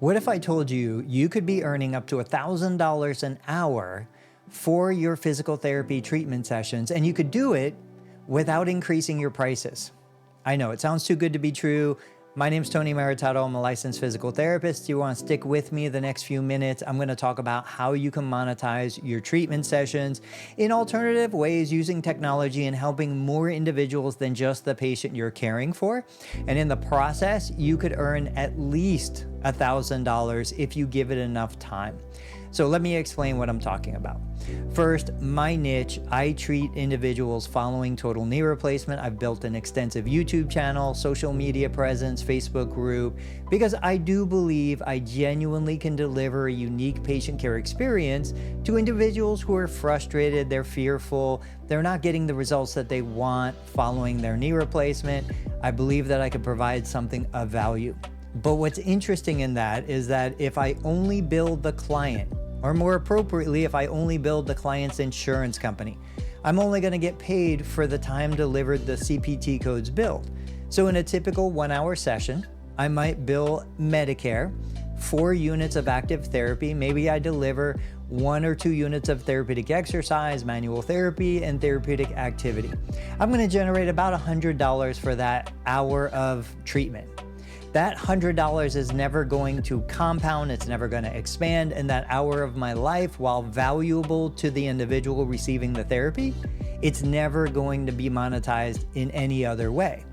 What if I told you you could be earning up to $1,000 an hour for your physical therapy treatment sessions, and you could do it without increasing your prices? I know it sounds too good to be true. My name's Tony Maritato. I'm a licensed physical therapist. You want to stick with me the next few minutes? I'm going to talk about how you can monetize your treatment sessions in alternative ways using technology and helping more individuals than just the patient you're caring for. And in the process, you could earn at least $1,000 if you give it enough time. So let me explain what I'm talking about. First, my niche, I treat individuals following total knee replacement. I've built an extensive YouTube channel, social media presence, Facebook group, because I do believe I genuinely can deliver a unique patient care experience to individuals who are frustrated, they're fearful, they're not getting the results that they want following their knee replacement. I believe that I could provide something of value. But what's interesting in that is that if I only bill the client, or more appropriately, if I only bill the client's insurance company, I'm only going to get paid for the time delivered the CPT codes billed. So in a typical 1-hour session, I might bill Medicare 4 units of active therapy. Maybe I deliver 1 or 2 units of therapeutic exercise, manual therapy, and therapeutic activity. I'm going to generate about $100 for that hour of treatment. That $100 is never going to compound, it's never going to expand, and that hour of my life, while valuable to the individual receiving the therapy, it's never going to be monetized in any other way.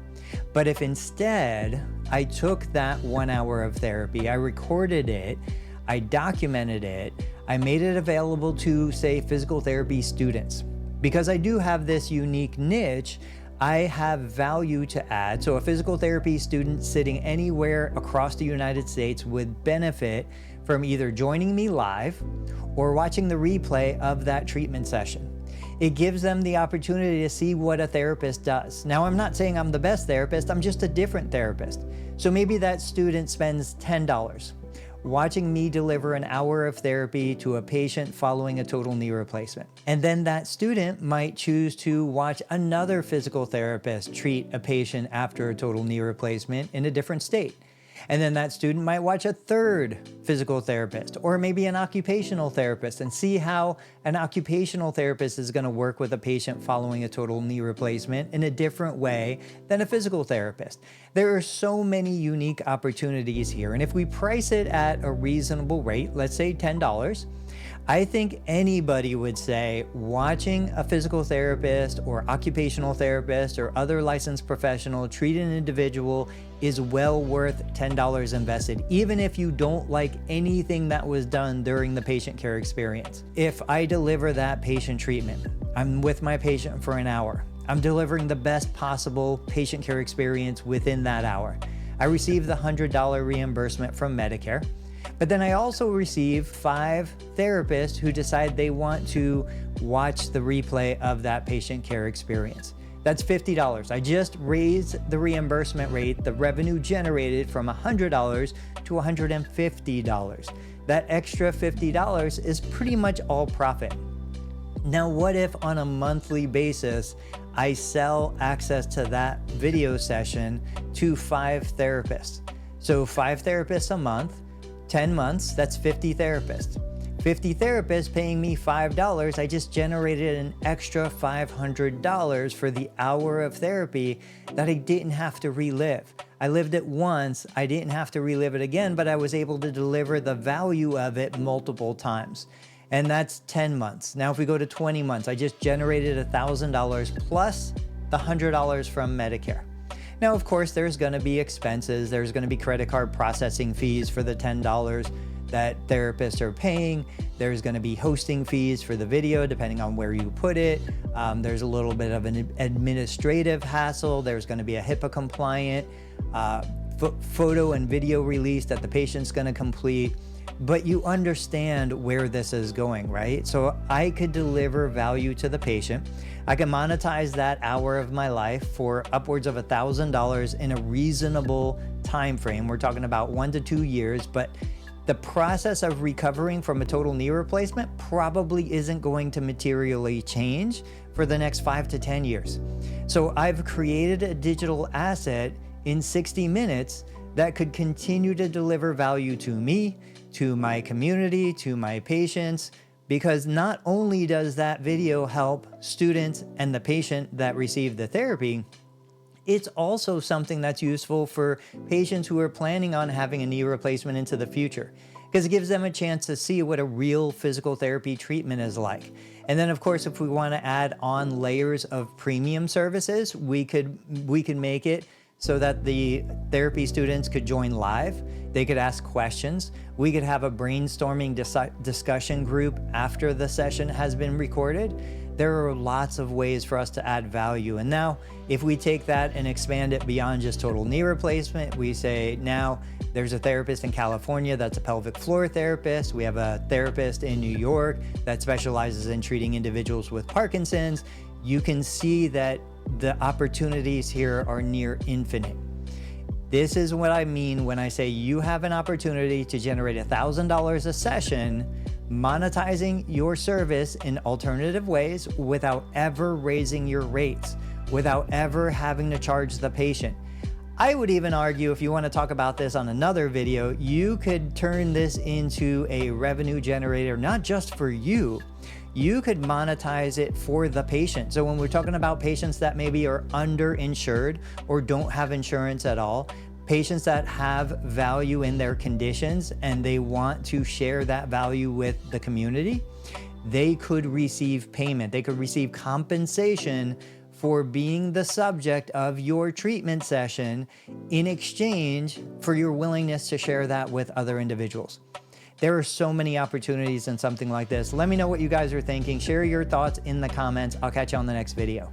But if instead I took that 1 hour of therapy, I recorded it, I documented it, I made it available to, say, physical therapy students, because I do have this unique niche, I have value to add. So a physical therapy student sitting anywhere across the United States would benefit from either joining me live or watching the replay of that treatment session. It gives them the opportunity to see what a therapist does. Now, I'm not saying I'm the best therapist, I'm just a different therapist. So maybe that student spends $10 watching me deliver an hour of therapy to a patient following a total knee replacement. And then that student might choose to watch another physical therapist treat a patient after a total knee replacement in a different state. And then that student might watch a third physical therapist or maybe an occupational therapist and see how an occupational therapist is going to work with a patient following a total knee replacement in a different way than a physical therapist. There are so many unique opportunities here. And if we price it at a reasonable rate, let's say $10, I think anybody would say watching a physical therapist or occupational therapist or other licensed professional treat an individual is well worth $10 invested, even if you don't like anything that was done during the patient care experience. If I deliver that patient treatment, I'm with my patient for an hour. I'm delivering the best possible patient care experience within that hour. I receive the $100 reimbursement from Medicare. But then I also receive 5 therapists who decide they want to watch the replay of that patient care experience. That's $50. I just raised the reimbursement rate, the revenue generated from $100 to $150. That extra $50 is pretty much all profit. Now, what if on a monthly basis, I sell access to that video session to 5 therapists? So 5 therapists a month, 10 months, that's 50 therapists. 50 therapists paying me $5, I just generated an extra $500 for the hour of therapy that I didn't have to relive. I lived it once, I didn't have to relive it again, but I was able to deliver the value of it multiple times. And that's 10 months. Now, if we go to 20 months, I just generated $1,000 plus the $100 from Medicare. Now, of course, there's going to be expenses. There's going to be credit card processing fees for the $10 that therapists are paying. There's going to be hosting fees for the video, depending on where you put it. There's a little bit of an administrative hassle. There's going to be a HIPAA compliant photo and video release that the patient's going to complete. But you understand where this is going, right? So I could deliver value to the patient. I can monetize that hour of my life for upwards of $1,000 in a reasonable time frame. We're talking about 1 to 2 years, but the process of recovering from a total knee replacement probably isn't going to materially change for the next 5 to 10 years. So I've created a digital asset in 60 minutes that could continue to deliver value to me, to my community, to my patients, because not only does that video help students and the patient that receive the therapy, it's also something that's useful for patients who are planning on having a knee replacement into the future, because it gives them a chance to see what a real physical therapy treatment is like. And then, of course, if we want to add on layers of premium services, we could make it so that the therapy students could join live. They could ask questions. We could have a brainstorming discussion group after the session has been recorded. There are lots of ways for us to add value. And now, if we take that and expand it beyond just total knee replacement, we say now there's a therapist in California that's a pelvic floor therapist. We have a therapist in New York that specializes in treating individuals with Parkinson's. You can see that the opportunities here are near infinite. This is what I mean when I say you have an opportunity to generate $1,000 a session, monetizing your service in alternative ways without ever raising your rates, without ever having to charge the patient. I would even argue, if you want to talk about this on another video, you could turn this into a revenue generator, not just for you. You could monetize it for the patient. So when we're talking about patients that maybe are underinsured or don't have insurance at all, patients that have value in their conditions and they want to share that value with the community, they could receive payment. They could receive compensation for being the subject of your treatment session in exchange for your willingness to share that with other individuals. There are so many opportunities in something like this. Let me know what you guys are thinking. Share your thoughts in the comments. I'll catch you on the next video.